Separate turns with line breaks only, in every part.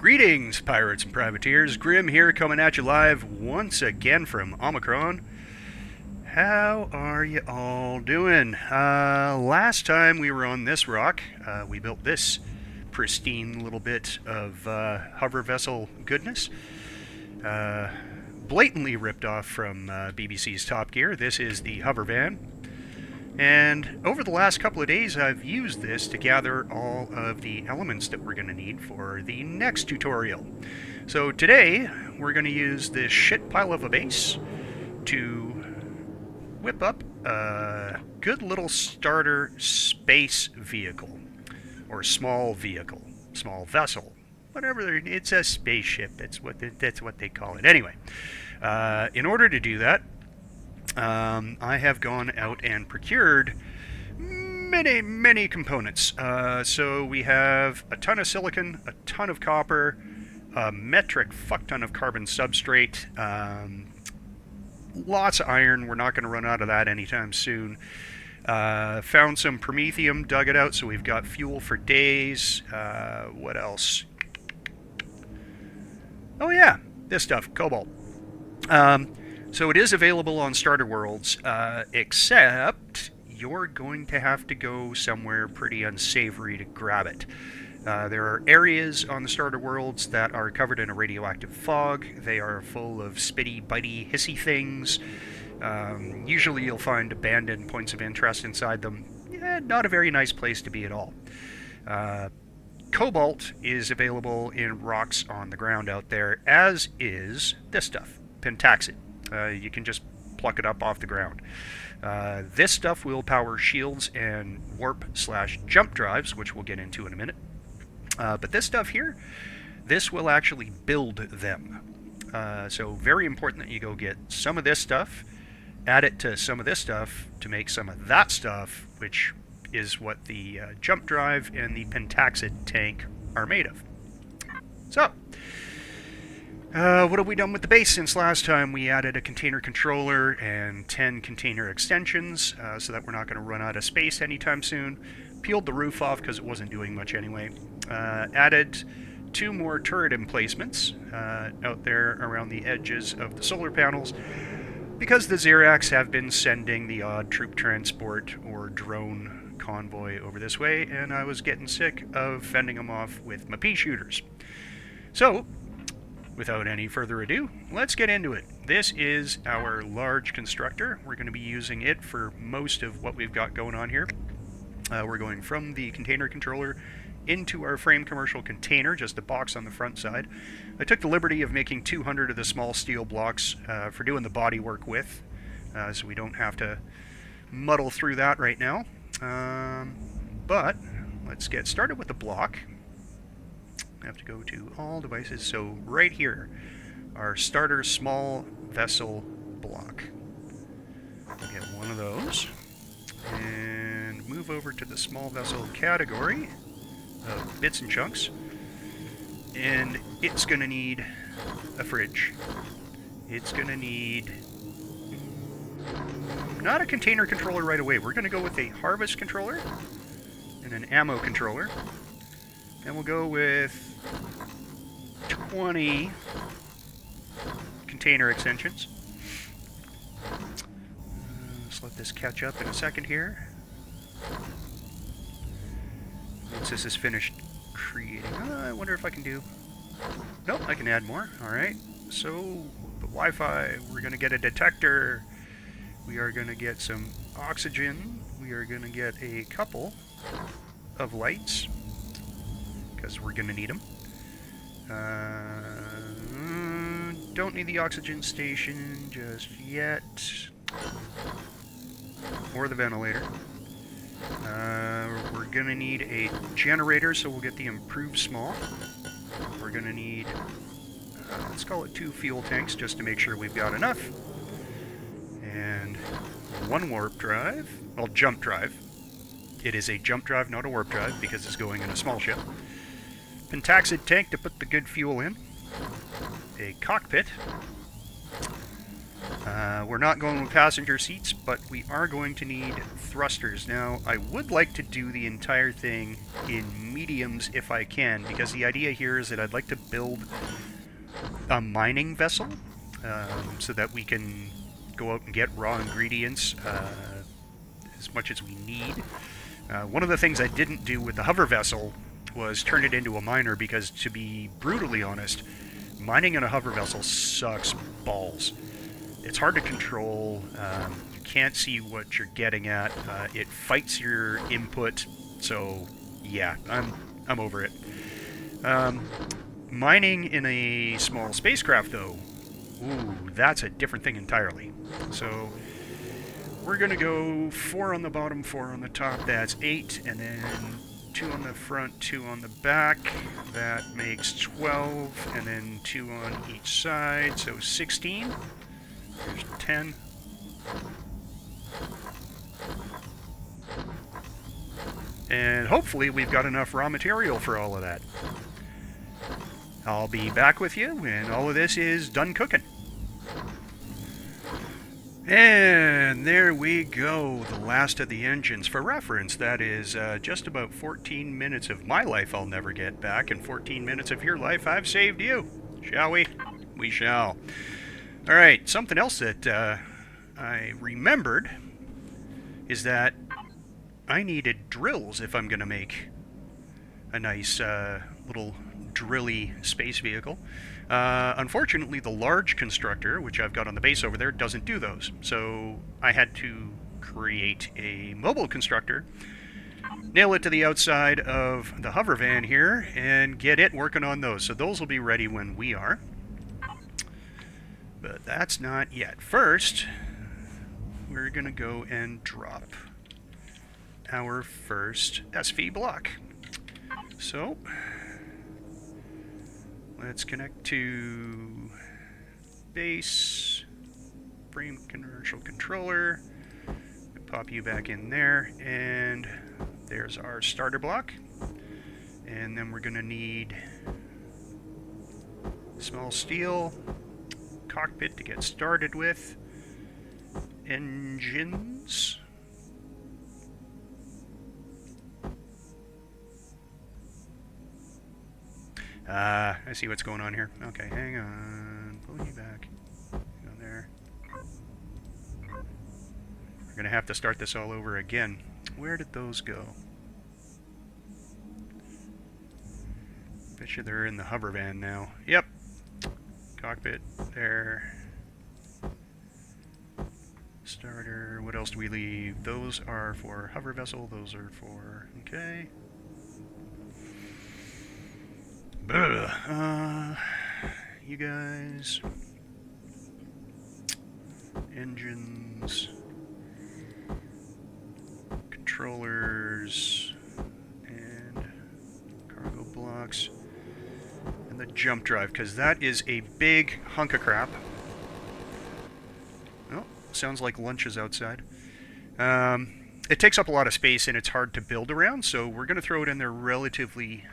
Greetings, pirates and privateers. Grim here, coming at you live once again from Omicron. How are you all doing? Last time we were on this rock, we built this pristine little bit of hover vessel goodness. Blatantly ripped off from BBC's Top Gear. This is the hover van. And over the last couple of days, I've used this to gather all of the elements that we're going to need for the next tutorial. So today, we're going to use this shit pile of a base to whip up a good little starter space vehicle, or small vehicle, small vessel, whatever. It's a spaceship. That's what they call it. Anyway, in order to do that, I have gone out and procured many components. So we have a ton of silicon, a ton of copper, a metric fuck ton of carbon substrate, lots of iron. We're not going to run out of that anytime soon. Found some promethium, dug it out, so we've got fuel for days. What else? Oh yeah, this stuff, cobalt. So it is available on Starter Worlds, except you're going to have to go somewhere pretty unsavory to grab it. There are areas on the Starter Worlds that are covered in a radioactive fog. They are full of spitty, bitey, hissy things. Usually you'll find abandoned points of interest inside them. Yeah, not a very nice place to be at all. Cobalt is available in rocks on the ground out there, as is this stuff, pentaxid. You can just pluck it up off the ground. This stuff will power shields and warp/jump drives, which we'll get into in a minute. But this stuff here, this will actually build them. So very important that you go get some of this stuff, add it to some of this stuff to make some of that stuff, which is what the jump drive and the pentaxid tank are made of. So, what have we done with the base since last time? We added a container controller and 10 container extensions, so that we're not going to run out of space anytime soon. Peeled the roof off because it wasn't doing much anyway. Added 2 more turret emplacements out there around the edges of the solar panels, because the Xerax have been sending the odd troop transport or drone convoy over this way, and I was getting sick of fending them off with my pea shooters. So, without any further ado, let's get into it. This is our large constructor. We're going to be using it for most of what we've got going on here. We're going from the container controller into our frame commercial container, just a box on the front side. I took the liberty of making 200 of the small steel blocks for doing the body work with, so we don't have to muddle through that right now. But let's get started with the block. I have to go to all devices. So right here, our starter small vessel block. I'll get one of those and move over to the small vessel category of bits and chunks. And it's going to need a fridge. It's going to need not a container controller right away. We're going to go with a harvest controller and an ammo controller. And we'll go with 20 container extensions. Let's let this catch up in a second here. Once this is finished creating, I wonder if I can do... Nope, I can add more. Alright, so the Wi-Fi, we're going to get a detector. We are going to get some oxygen. We are going to get a couple of lights, because we're going to need them. Don't need the oxygen station just yet. Or the ventilator. We're going to need a generator, so we'll get the improved small. We're going to need, let's call it 2 fuel tanks, just to make sure we've got enough. And 1 warp drive. Well, jump drive. It is a jump drive, not a warp drive, because it's going in a small ship. Pentaxid tank to put the good fuel in. A cockpit. We're not going with passenger seats, but we are going to need thrusters. Now, I would like to do the entire thing in mediums if I can, because the idea here is that I'd like to build a mining vessel so that we can go out and get raw ingredients as much as we need. One of the things I didn't do with the hover vessel was turn it into a miner, because to be brutally honest, mining in a hover vessel sucks balls. It's hard to control, you can't see what you're getting at, it fights your input, so yeah, I'm over it. Mining in a small spacecraft though, ooh, that's a different thing entirely. So we're gonna go 4 on the bottom, 4 on the top, that's 8, and then 2 on the front, 2 on the back, that makes 12, and then 2 on each side, so 16. There's 10. And hopefully we've got enough raw material for all of that. I'll be back with you when all of this is done cooking. And there we go, the last of the engines. For reference, that is just about 14 minutes of my life I'll never get back, and 14 minutes of your life I've saved you. Shall we? We shall. Alright, something else that I remembered is that I needed drills if I'm going to make a nice little drilly space vehicle. Unfortunately, the large constructor, which I've got on the base over there, doesn't do those. So I had to create a mobile constructor, nail it to the outside of the hover van here, and get it working on those. So those will be ready when we are. But that's not yet. First, we're going to go and drop our first SV block. So let's connect to base, frame commercial controller, pop you back in there, and there's our starter block. And then we're going to need small steel, cockpit to get started with, engines, I see what's going on here. Okay, hang on, pull you back, go there. We're gonna have to start this all over again. Where did those go? Bet you they're in the hover van now. Yep. Cockpit there. Starter. What else do we leave? Those are for hover vessel. Those are for... Okay. You guys. Engines. Controllers. And cargo blocks. And the jump drive, because that is a big hunk of crap. Oh, sounds like lunch is outside. It takes up a lot of space and it's hard to build around, so we're going to throw it in there relatively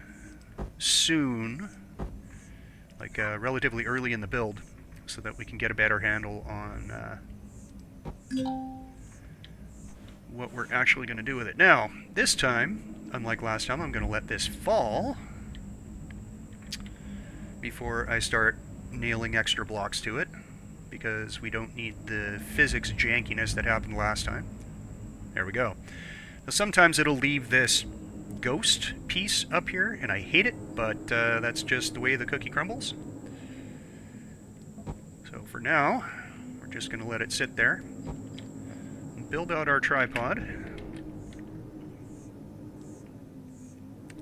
soon, like relatively early in the build, so that we can get a better handle on what we're actually going to do with it. Now, this time, unlike last time, I'm going to let this fall before I start nailing extra blocks to it, because we don't need the physics jankiness that happened last time. There we go. Now, sometimes it'll leave this ghost piece up here, and I hate it, but that's just the way the cookie crumbles. So for now, we're just going to let it sit there and build out our tripod.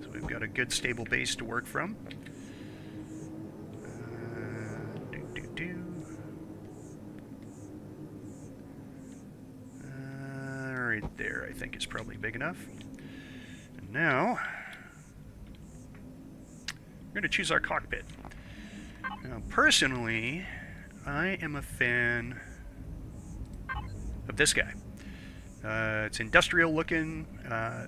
So we've got a good stable base to work from. Right there, I think is probably big enough. And now, we're going to choose our cockpit. Now, personally, I am a fan of this guy. It's industrial looking.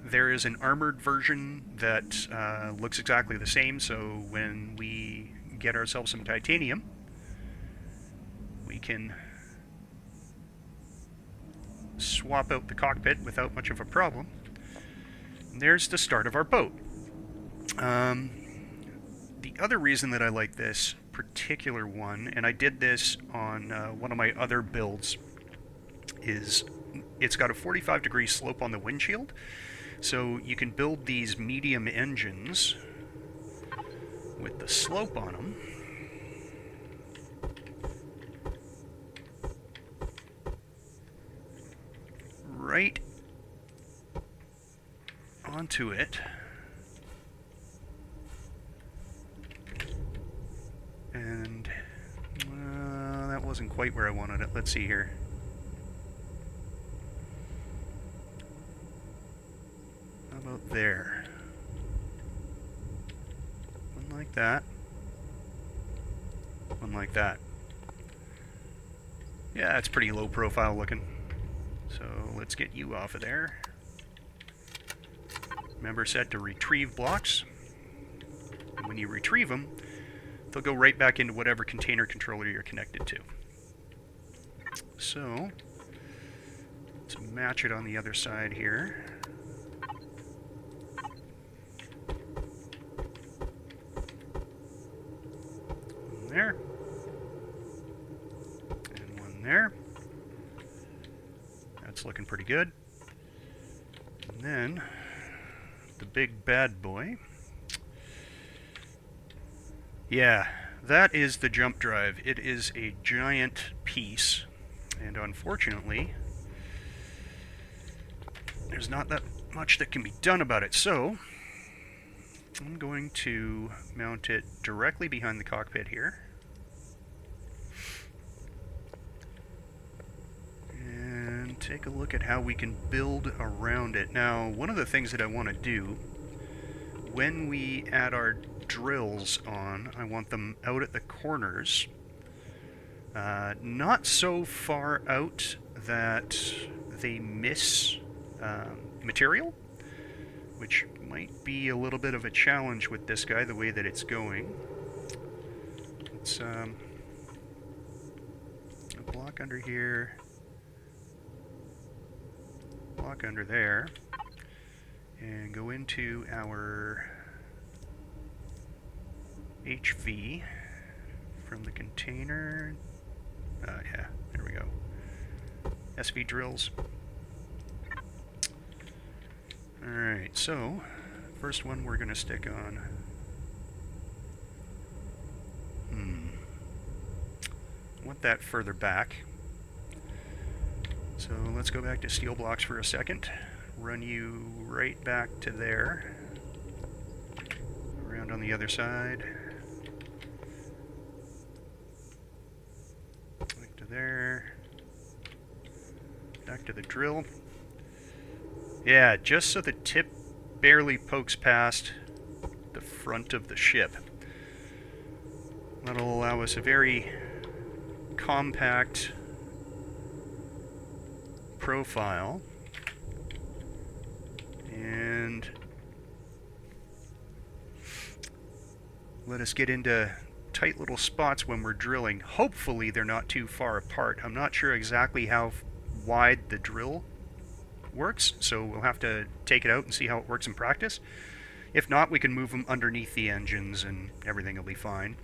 There is an armored version that looks exactly the same, so when we get ourselves some titanium, we can swap out the cockpit without much of a problem. And there's the start of our boat. The other reason that I like this particular one, and I did this on one of my other builds, is it's got a 45-degree slope on the windshield, so you can build these medium engines with the slope on them. Right onto it. And that wasn't quite where I wanted it. Let's see here. How about there? One like that. One like that. Yeah, it's pretty low profile looking. So let's get you off of there. Remember, set to retrieve blocks. And when you retrieve them, they'll go right back into whatever container controller you're connected to. So let's match it on the other side here. One there. And one there. That's looking pretty good. And then the big bad boy. Yeah, that is the jump drive. It is a giant piece, and unfortunately, there's not that much that can be done about it. So, I'm going to mount it directly behind the cockpit here. And take a look at how we can build around it. Now, one of the things that I want to do, when we add our drills on, I want them out at the corners, not so far out that they miss material, which might be a little bit of a challenge with this guy, the way that it's going. Let's a block under here, block under there, and go into our HV from the container. Yeah, there we go. SV drills. Alright, so first one we're going to stick on. I want that further back. So let's go back to steel blocks for a second. Run you right back to there. Around on the other side. There, back to the drill. Yeah, just so the tip barely pokes past the front of the ship. That'll allow us a very compact profile, and let us get into tight little spots when we're drilling. Hopefully they're not too far apart. I'm not sure exactly how wide the drill works, so we'll have to take it out and see how it works in practice. If not, we can move them underneath the engines and everything will be fine.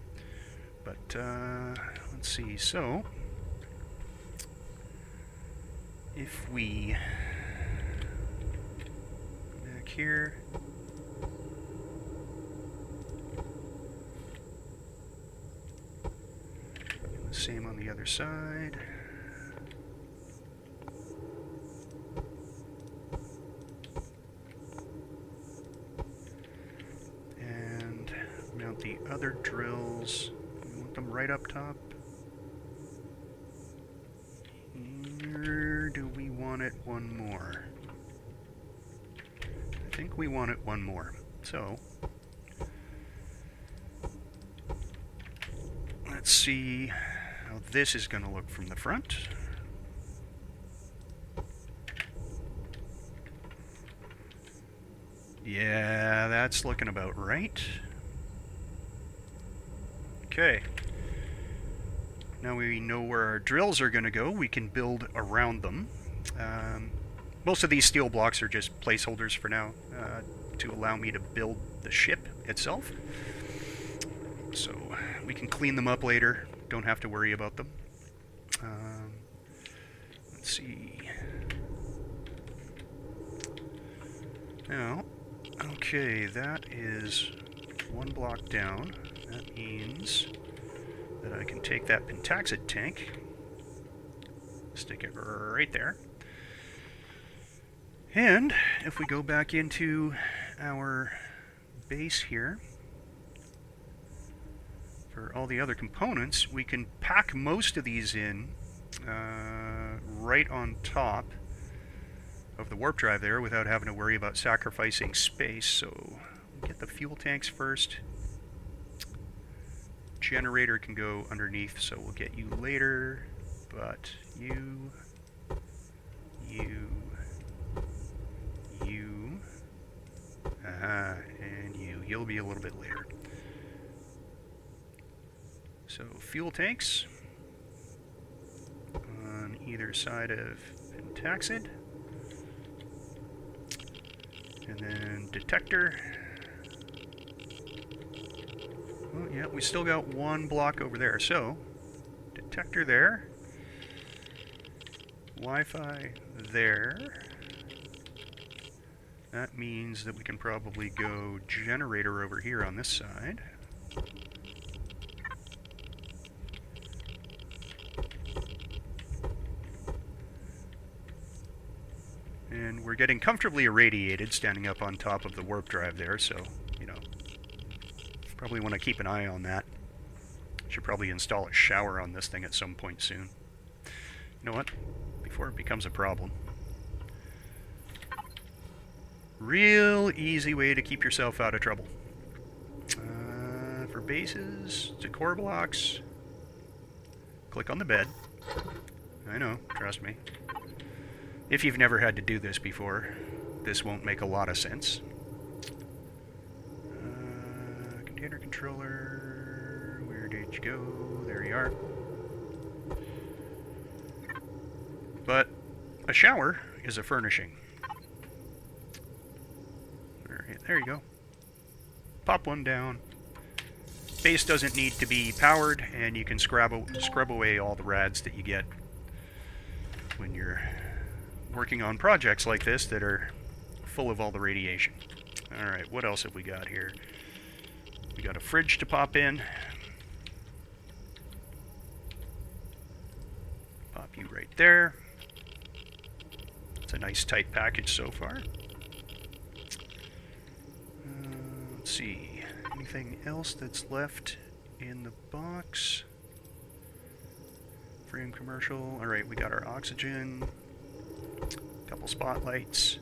But let's see. So if we go back here, same on the other side. And mount the other drills. We want them right up top. Or do we want it one more? I think we want it one more. So let's see how this is going to look from the front. Yeah, that's looking about right. Okay. Now we know where our drills are going to go. We can build around them. Most of these steel blocks are just placeholders for now to allow me to build the ship itself. So we can clean them up later. Don't have to worry about them. Let's see. Now, okay, that is one block down. That means that I can take that pentaxid tank, stick it right there. And if we go back into our base here, for all the other components, we can pack most of these in right on top of the warp drive there without having to worry about sacrificing space. So get the fuel tanks first. Generator can go underneath, so we'll get you later, but you, and you'll be a little bit later. So fuel tanks on either side of pentaxid, and then detector. Oh yeah, we still got one block over there, so detector there, Wi-Fi there. That means that we can probably go generator over here on this side. And we're getting comfortably irradiated standing up on top of the warp drive there, so, you know, probably want to keep an eye on that. Should probably install a shower on this thing at some point soon. You know what? Before it becomes a problem. Real easy way to keep yourself out of trouble. For bases, to core blocks, click on the bed. I know, trust me. If you've never had to do this before, this won't make a lot of sense. Container controller, where did you go? There you are. But a shower is a furnishing. Alright, there you go. Pop one down. Base doesn't need to be powered, and you can scrub away all the rads that you get when you're working on projects like this that are full of all the radiation. Alright, what else have we got here? We got a fridge to pop in. Pop you right there. It's a nice tight package so far. Let's see. Anything else that's left in the box? Frame commercial. Alright, we got our oxygen. Couple spotlights.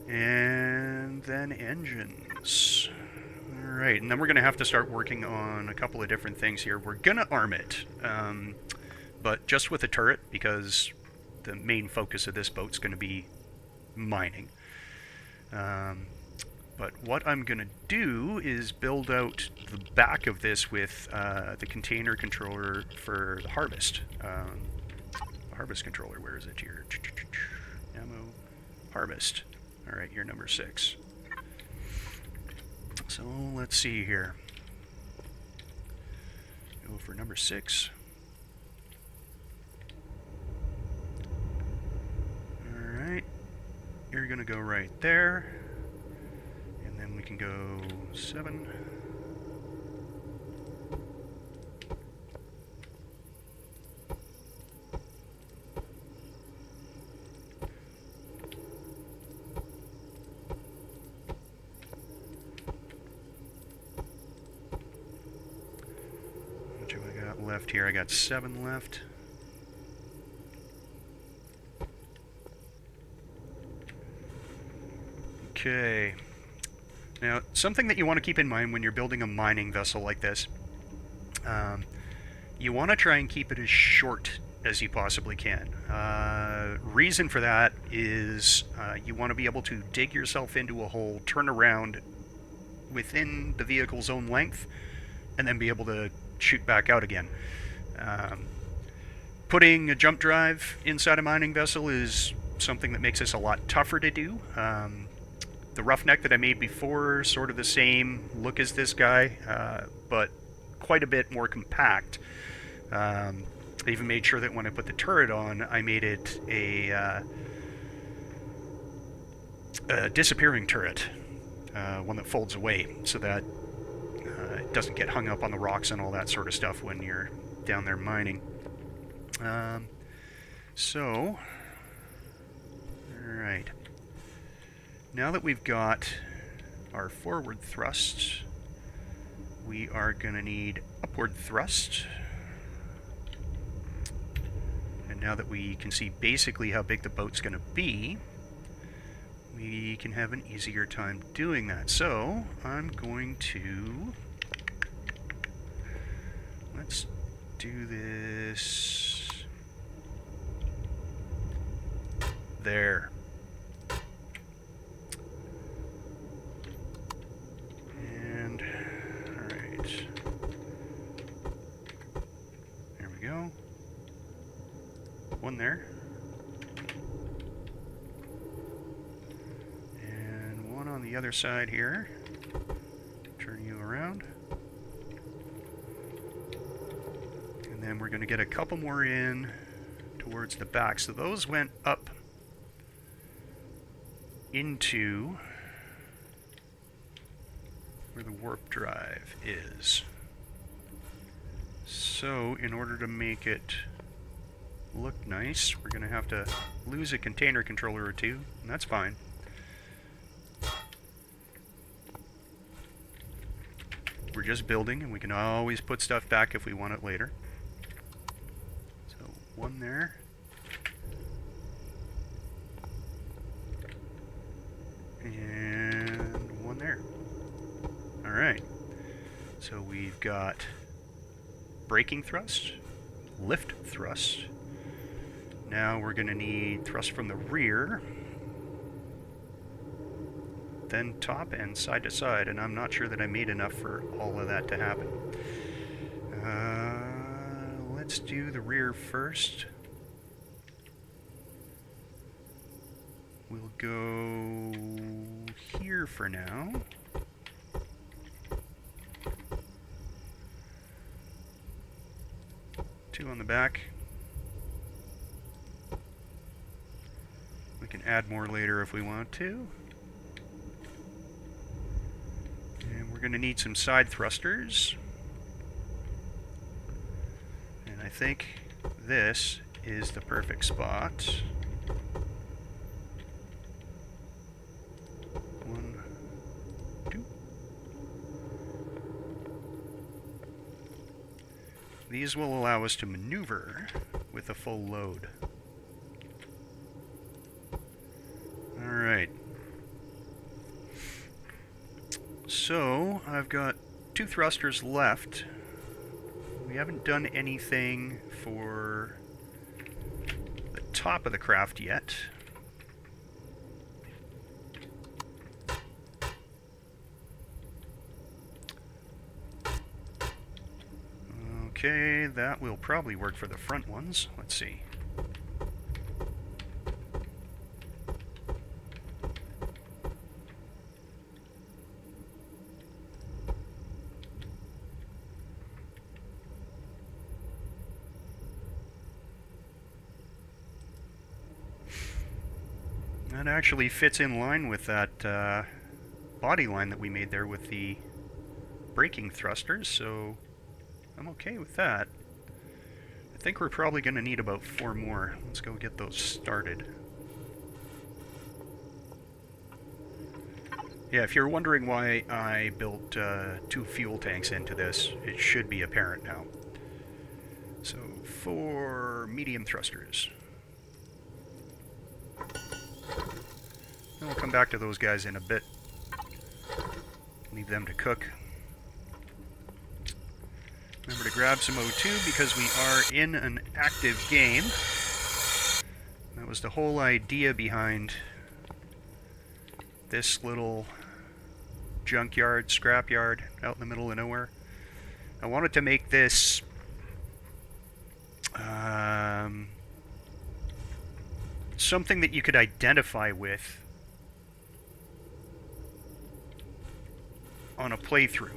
And then engines. Alright, and then we're going to have to start working on a couple of different things here. We're going to arm it, but just with a turret, because the main focus of this boat's going to be mining. But what I'm going to do is build out the back of this with the container controller for the harvest. Harvest controller, where is it here? Ammo, harvest. Alright, you're number 6. So let's see here. Go for number 6. Alright, you're gonna go right there. And then we can go 7. Left here, I got 7 left. Okay. Now, something that you want to keep in mind when you're building a mining vessel like this, you want to try and keep it as short as you possibly can. Reason for that is you want to be able to dig yourself into a hole, turn around within the vehicle's own length, and then be able to shoot back out again. Putting a jump drive inside a mining vessel is something that makes this a lot tougher to do. The roughneck that I made before, sort of the same look as this guy, but quite a bit more compact. I even made sure that when I put the turret on, I made it a disappearing turret, one that folds away, so that it doesn't get hung up on the rocks and all that sort of stuff when you're down there mining. So, alright. Now that we've got our forward thrust, we are going to need upward thrust. And now that we can see basically how big the boat's going to be, we can have an easier time doing that. So, I'm going to... let's do this... there. And, alright. There we go. One there. And one on the other side here. Turn you around. And then we're going to get a couple more in towards the back. So those went up into where the warp drive is. So, in order to make it look nice, we're going to have to lose a container controller or two, and that's fine. We're just building, and we can always put stuff back if we want it later. So, one there. And one there. Alright. So we've got braking thrust, lift thrust. Now we're going to need thrust from the rear, then top and side to side, and I'm not sure that I made enough for all of that to happen. Let's do the rear first. We'll go here for now. Two on the back. We can add more later if we want to. And we're going to need some side thrusters. And I think this is the perfect spot. These will allow us to maneuver with a full load. Alright. So, I've got 2 thrusters left. We haven't done anything for the top of the craft yet. Okay, that will probably work for the front ones. Let's see. That actually fits in line with that body line that we made there with the braking thrusters, so I'm okay with that. I think we're probably going to need about 4 more. Let's go get those started. Yeah, if you're wondering why I built 2 fuel tanks into this, it should be apparent now. So, 4 medium thrusters. And we'll come back to those guys in a bit. Leave them to cook. Remember to grab some O2 because we are in an active game. That was the whole idea behind this little junkyard, scrapyard out in the middle of nowhere. I wanted to make this something that you could identify with on a playthrough.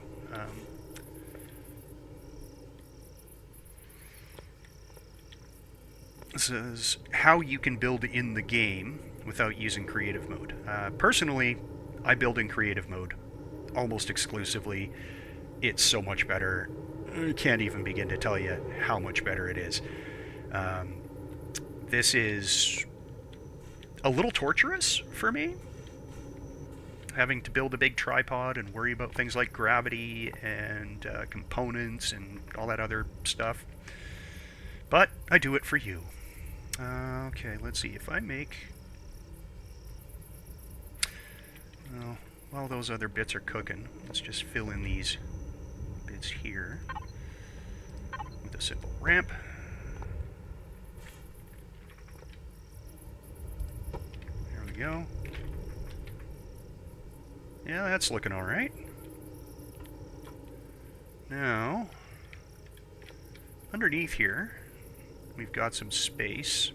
This is how you can build in the game without using creative mode. Personally, I build in creative mode almost exclusively. It's so much better. I can't even begin to tell you how much better it is. This is a little torturous for me, having to build a big tripod and worry about things like gravity and components and all that other stuff. But I do it for you. Okay, let's see. If I make... Well, while those other bits are cooking, let's just fill in these bits here with a simple ramp. There we go. Yeah, that's looking alright. Now, underneath here, we've got some space.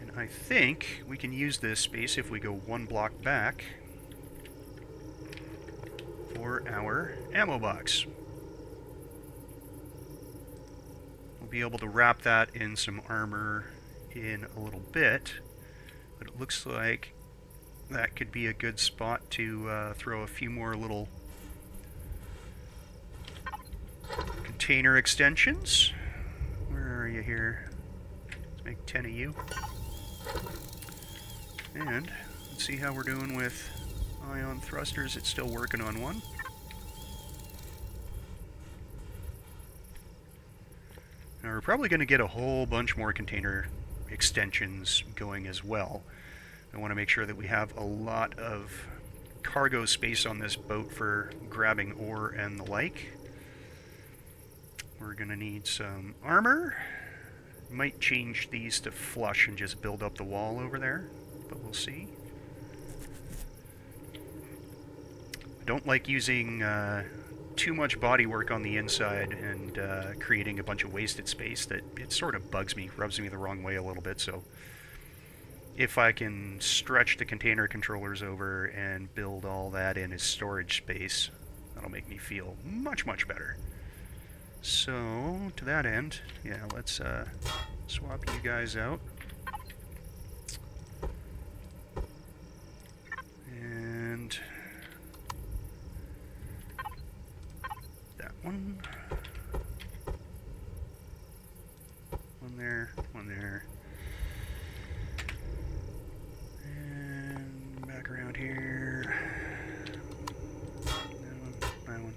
And I think we can use this space if we go one block back for our ammo box. We'll be able to wrap that in some armor in a little bit, but it looks like that could be a good spot to throw a few more little container extensions. Where are you here? Let's make 10 of you. And let's see how we're doing with ion thrusters. It's still working on one. Now we're probably going to get a whole bunch more container extensions going as well. I want to make sure that we have a lot of cargo space on this boat for grabbing ore and the like. We're going to need some armor. Might change these to flush and just build up the wall over there, but we'll see. I don't like using too much bodywork on the inside and creating a bunch of wasted space. That it sort of bugs me, rubs me the wrong way a little bit, so if I can stretch the container controllers over and build all that in as storage space, that'll make me feel much, much better. So, to that end, yeah, let's swap you guys out. And that one. One there, one there. And back around here. That one.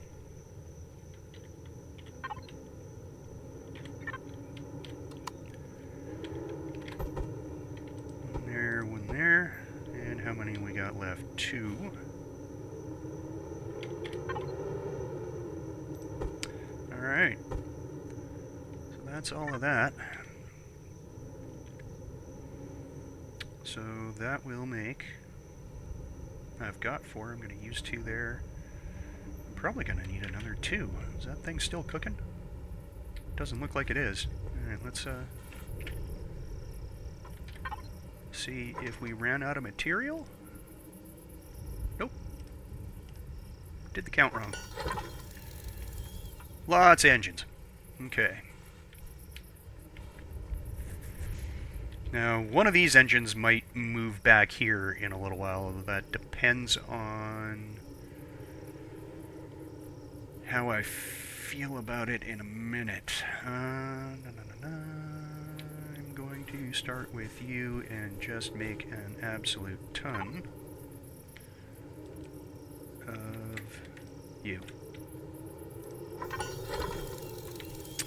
One there. And how many we got left? 2. Alright. So that's all of that. So that will make... I've got 4. I'm going to use 2 there. I'm probably going to need another 2. Is that thing still cooking? Doesn't look like it is. Alright, let's see if we ran out of material. Nope. Did the count wrong. Lots of engines. Okay. Now, one of these engines might move back here in a little while. That depends on how I feel about it in a minute. I'm going to start with you and just make an absolute ton of you.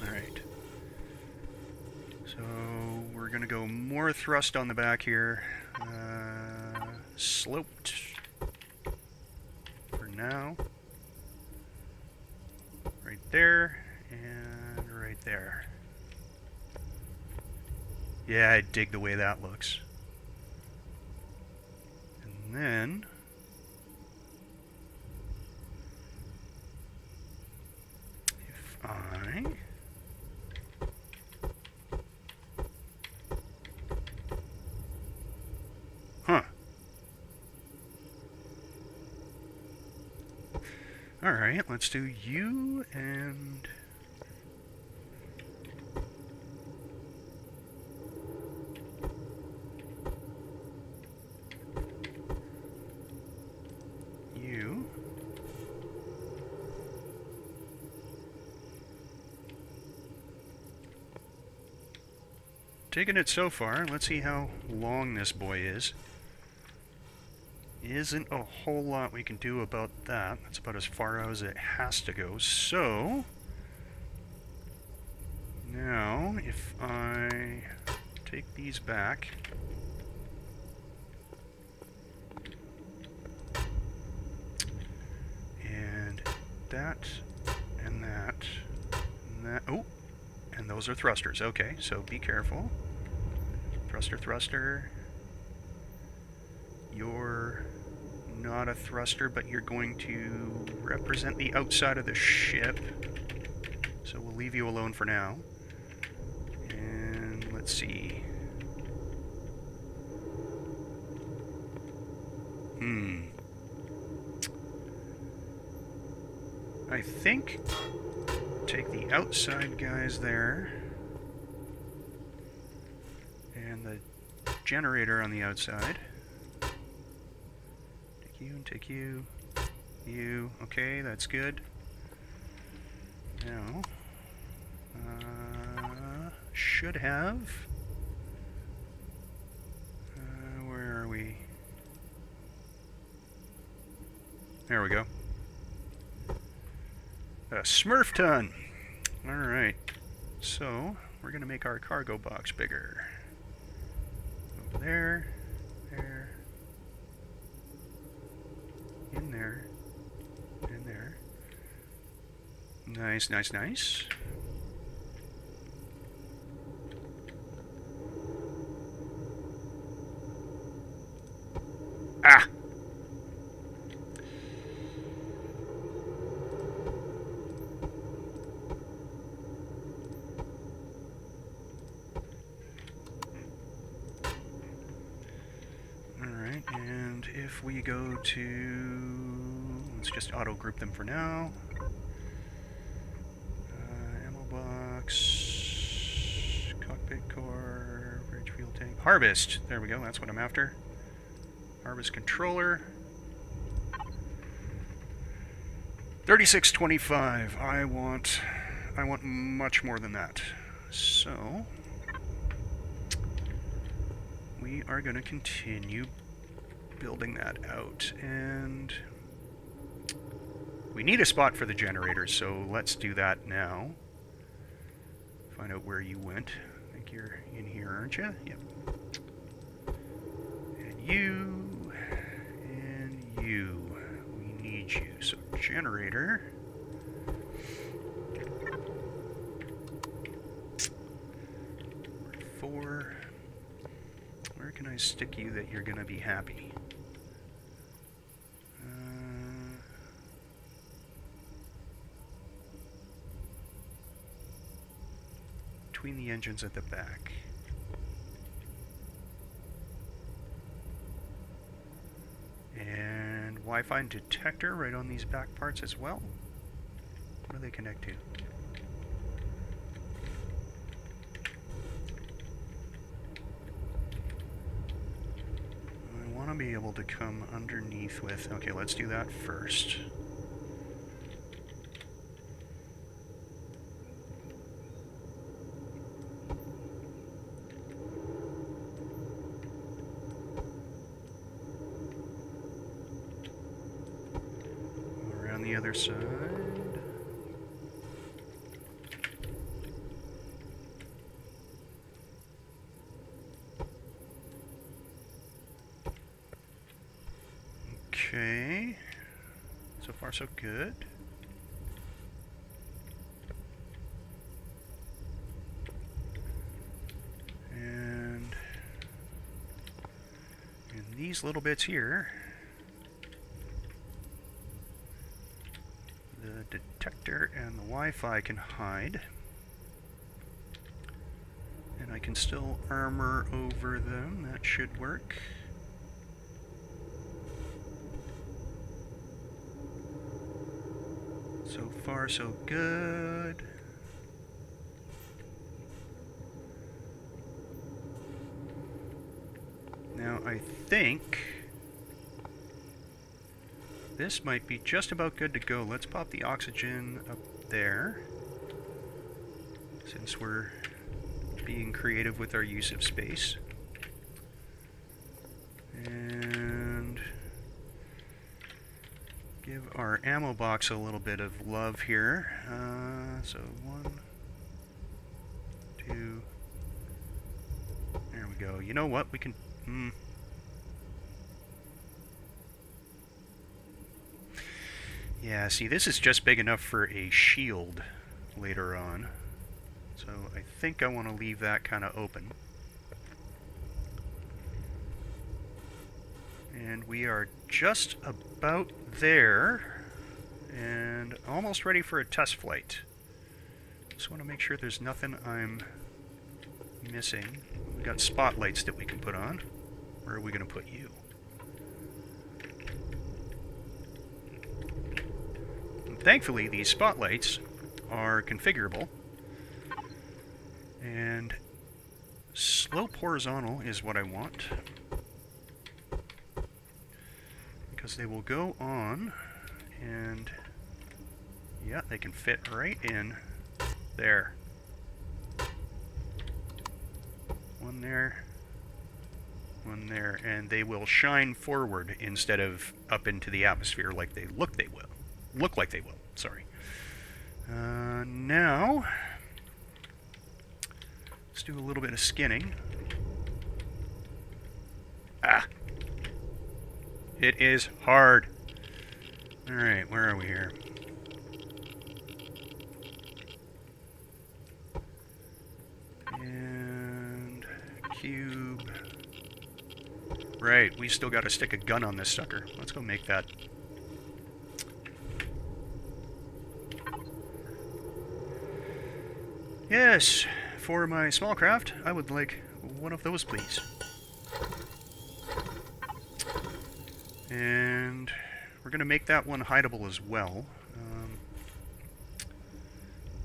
Alright. So we're going to go more thrust on the back here. Sloped for now. Right there and right there. Yeah, I dig the way that looks. And then if I Alright, let's do you and... you. Taking it so far. Let's see how long this boy is. Isn't a whole lot we can do about that. That's about as far as it has to go. So, now if I take these back, and that, and that, and that, oh, and those are thrusters. Okay, so be careful. Thruster, thruster. You're not a thruster, but you're going to represent the outside of the ship. So we'll leave you alone for now. And let's see. I think take the outside guys there. And the generator on the outside. You and take you, you, okay, that's good. Now, should have, where are we? There we go. A Smurf ton. Alright, so we're going to make our cargo box bigger. Over there, there. In there, in there. Nice, nice, nice. Ah! Alright, and if we go to... let's just auto-group them for now. Ammo box... cockpit core... bridge fuel tank... harvest! There we go, that's what I'm after. Harvest controller. 3625. I want much more than that. So... we are going to continue building that out, and we need a spot for the generators, so let's do that now. Find out where you went. I think you're in here, aren't you? Yep. And you, and you. We need you. So generator. Four. Where can I stick you that you're going to be happy? Between the engines at the back. And Wi-Fi detector right on these back parts as well. What do they connect to? I want to be able to come underneath with... okay, let's do that first. The other side. Okay. So far so good. And in these little bits here, the detector and the Wi-Fi can hide. And I can still armor over them. That should work. So far, so good. Now, I think this might be just about good to go. Let's pop the oxygen up there, since we're being creative with our use of space. And give our ammo box a little bit of love here. So 1, 2, there we go. You know what? We can... Yeah, see, this is just big enough for a shield later on. So I think I want to leave that kind of open. And we are just about there, and almost ready for a test flight. Just want to make sure there's nothing I'm missing. We got spotlights that we can put on. Where are we going to put you? And thankfully, these spotlights are configurable. And slope horizontal is what I want, because they will go on, and yeah, they can fit right in there. One there, one there, and they will shine forward instead of up into the atmosphere like they look like they will. Sorry. Now let's do a little bit of skinning. Ah! It is hard. Alright, where are we here? And... cube. Right, we still gotta stick a gun on this sucker. Let's go make that. Yes, for my small craft, I would like one of those, please. And we're going to make that one hideable as well.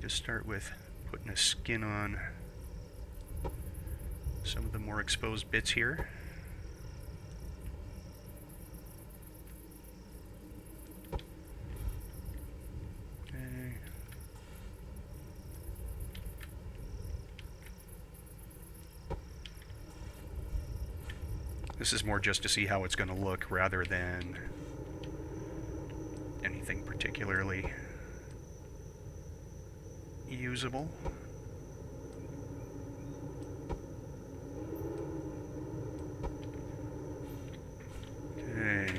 Just start with putting a skin on some of the more exposed bits here. Okay. This is more just to see how it's going to look rather than anything particularly usable. Okay.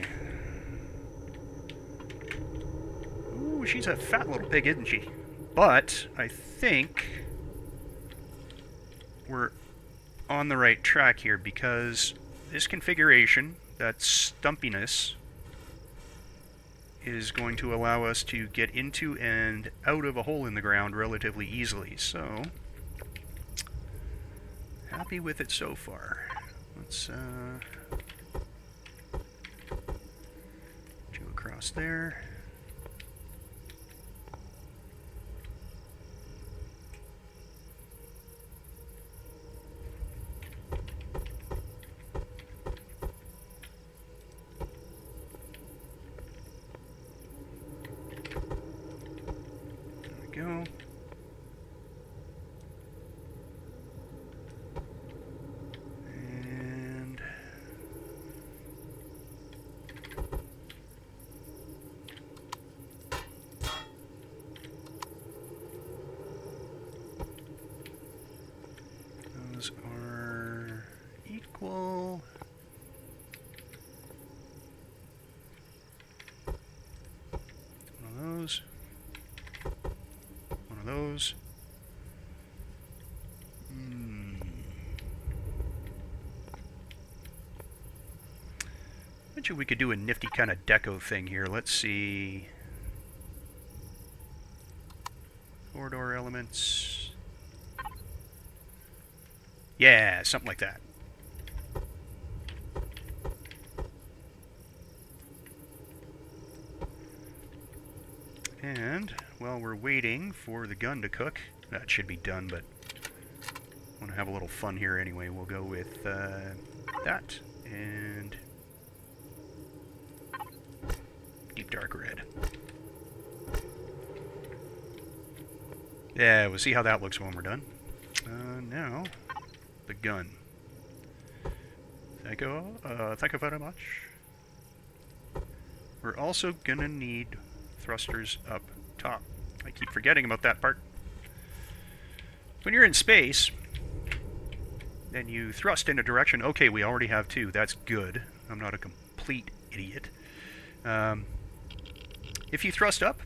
Ooh, she's a fat little pig, isn't she? But I think we're on the right track here, because this configuration, that stumpiness, is going to allow us to get into and out of a hole in the ground relatively easily. So, happy with it so far. Let's do across there. Go. And those are equal. One of those. One of those. Bet you we could do a nifty kind of deco thing here. Let's see. Corridor elements. Yeah, something like that. And while we're waiting for the gun to cook, that should be done, but I want to have a little fun here anyway. We'll go with that and deep dark red. Yeah, we'll see how that looks when we're done. Now, the gun. Thank you very much. We're also gonna need thrusters up top. I keep forgetting about that part. When you're in space, then you thrust in a direction. Okay, we already have two. That's good. I'm not a complete idiot. If you thrust up,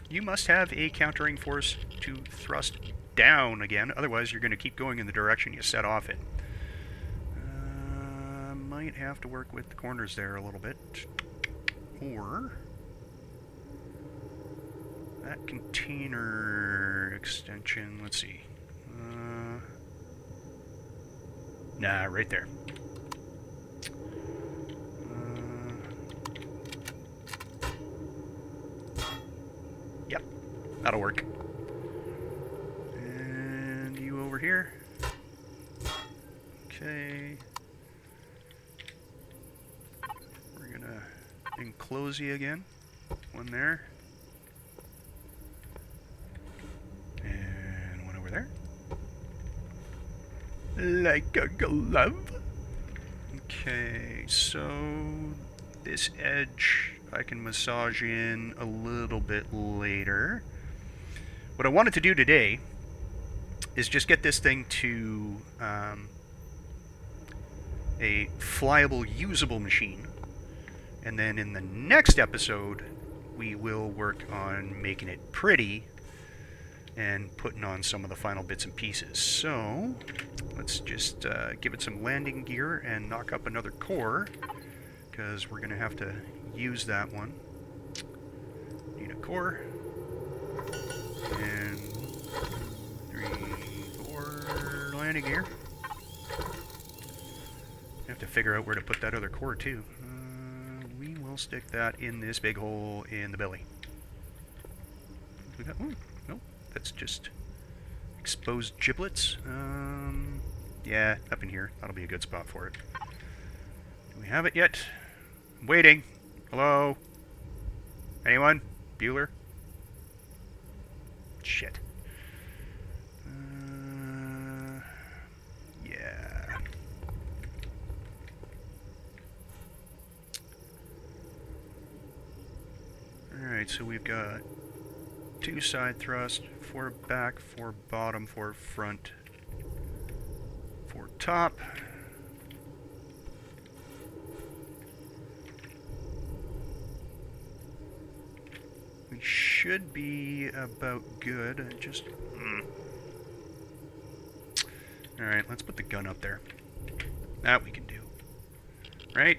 you must have a countering force to thrust down again. Otherwise, you're going to keep going in the direction you set off in. Might have to work with the corners there a little bit. Or that container extension, let's see. Nah, right there. Yep, that'll work. And you over here. Okay. We're gonna enclose you again. One there. And one over there. Like a glove. Okay, so this edge I can massage in a little bit later. What I wanted to do today is just get this thing to a flyable, usable machine. And then in the next episode, we will work on making it pretty and putting on some of the final bits and pieces. So let's just give it some landing gear and knock up another core, because we're going to have to use that one. Need a core. And 3, 4 landing gear. Have to figure out where to put that other core too. We will stick that in this big hole in the belly. We got, ooh, nope, that's just exposed giblets. Yeah, up in here. That'll be a good spot for it. Do we have it yet? I'm waiting. Hello? Anyone? Bueller? Shit. Yeah. Alright, so we've got 2 side thrust, 4 back, 4 bottom, 4 front, 4 top. We should be about good. Just Alright, let's put the gun up there. That we can do. Right?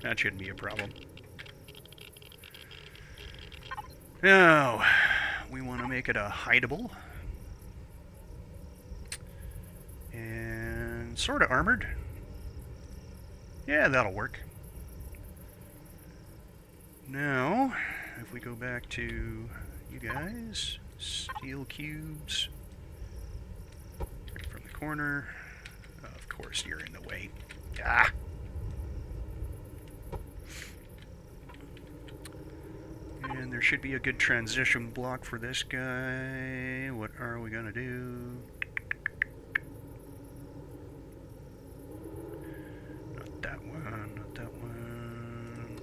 That shouldn't be a problem. Now, we want to make it a hideable. And sort of armored. Yeah, that'll work. Now, if we go back to you guys, steel cubes, right from the corner. Of course, you're in the way. Ah! And there should be a good transition block for this guy. What are we gonna do? Not that one, not that one.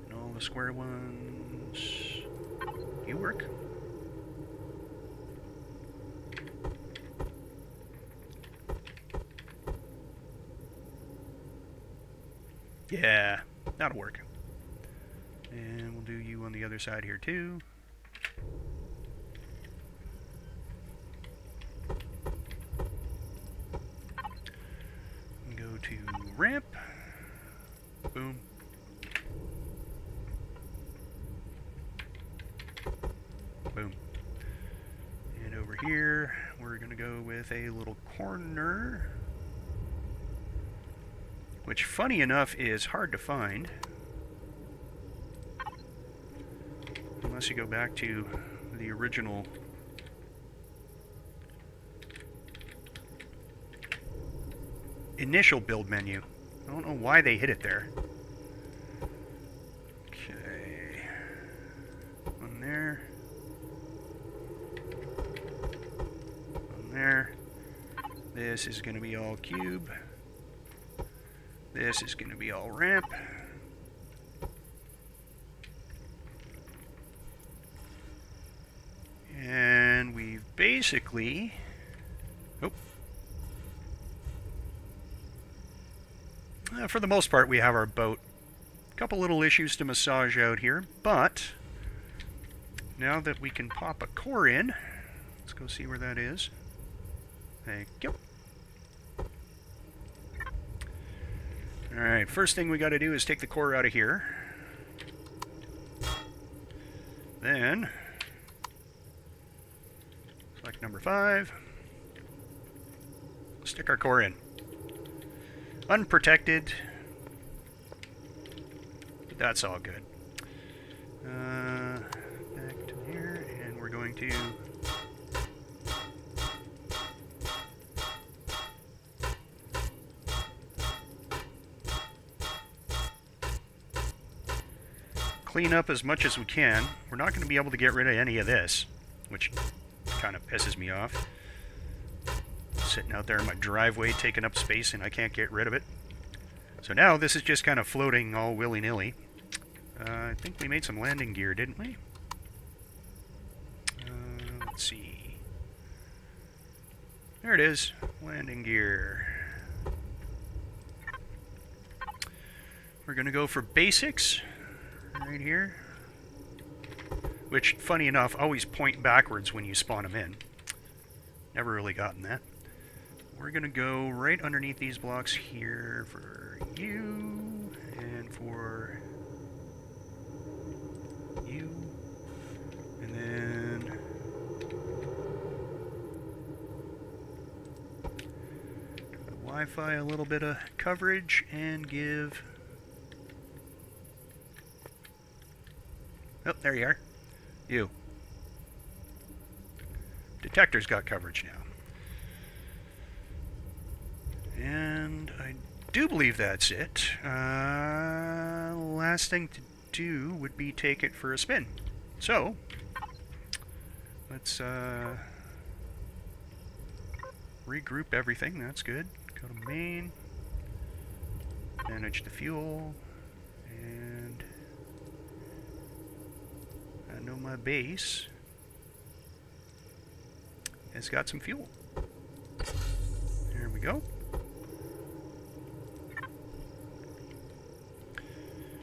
And all the square ones. You work. Yeah, that'll work. And we'll do you on the other side here too. Go to ramp. Boom. Boom. And over here, we're going to go with a little corner, which, funny enough, is hard to find. unless you go back to the original initial build menu. I don't know why they hid it there. Okay. One there. One there. This is going to be all cube. This is going to be all ramp. And we've basically... Oh. For the most part, we have our boat. A couple little issues to massage out here, but now that we can pop a core in, let's go see where that is. Thank you. Alright, first thing we got to do is take the core out of here. Then, select number 5. Stick our core in. Unprotected. But that's all good. Back to here, and we're going to... clean up as much as we can. We're not going to be able to get rid of any of this, which kind of pisses me off. Sitting out there in my driveway taking up space and I can't get rid of it. So now this is just kind of floating all willy-nilly. I think we made some landing gear, didn't we? Let's see. There it is. Landing gear. We're going to go for basics. Right here. Which, funny enough, always point backwards when you spawn them in. Never really gotten that. We're going to go right underneath these blocks here for you, and for you, and then the Wi-Fi a little bit of coverage, and give... Oh, there you are. You. Detector's got coverage now. And I do believe that's it. Last thing to do would be take it for a spin. So, let's regroup everything. That's good. Go to main. Manage the fuel. And I know my base has got some fuel. There we go.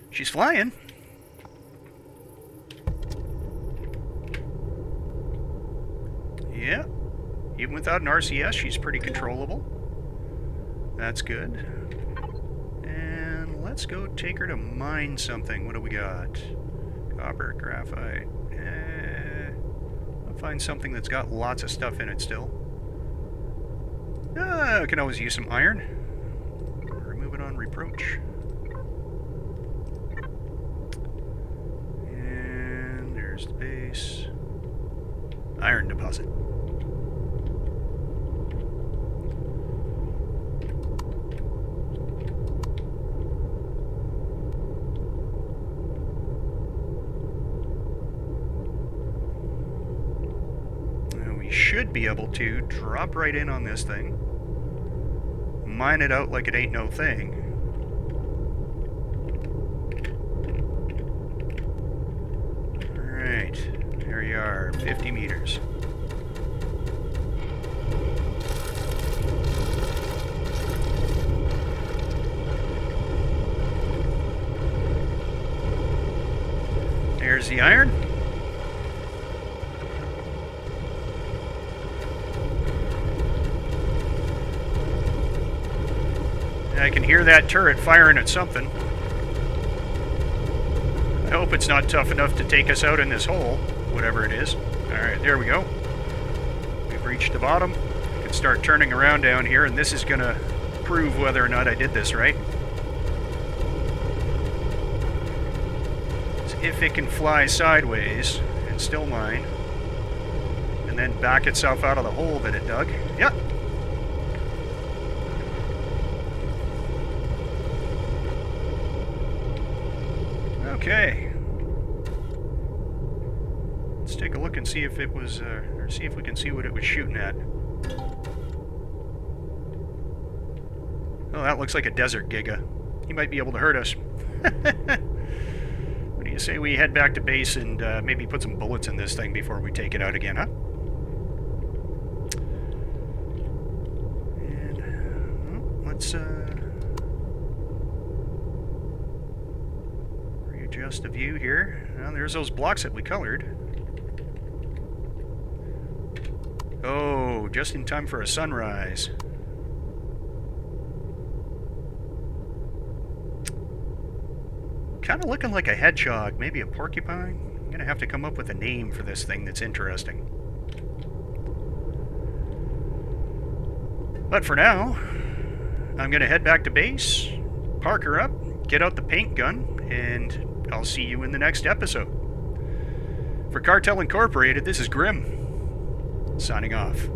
She's flying. Yeah. Even without an RCS, she's pretty controllable. That's good. And let's go take her to mine something. What do we got? Copper, graphite. I'll find something that's got lots of stuff in it still. I can always use some iron. Remove it on reproach. And there's the base. Iron deposit. Should be able to drop right in on this thing, mine it out like it ain't no thing, alright, there you are, 50 meters. There's the iron. I can hear that turret firing at something. I hope it's not tough enough to take us out in this hole, whatever it is. Alright, there we go. We've reached the bottom. I can start turning around down here, and this is going to prove whether or not I did this right. It's if it can fly sideways and still mine, and then back itself out of the hole that it dug. Yep. Okay. Let's take a look and see if it was, or see if we can see what it was shooting at. Oh, that looks like a desert giga. He might be able to hurt us. What do you say we head back to base and maybe put some bullets in this thing before we take it out again, huh? And let's readjust the view here. Well, there's those blocks that we colored. Oh, just in time for a sunrise. Kind of looking like a hedgehog, maybe a porcupine. I'm gonna have to come up with a name for this thing that's interesting. But for now, I'm gonna head back to base, park her up, get out the paint gun, and I'll see you in the next episode. For Cartel Incorporated, this is Grim, signing off.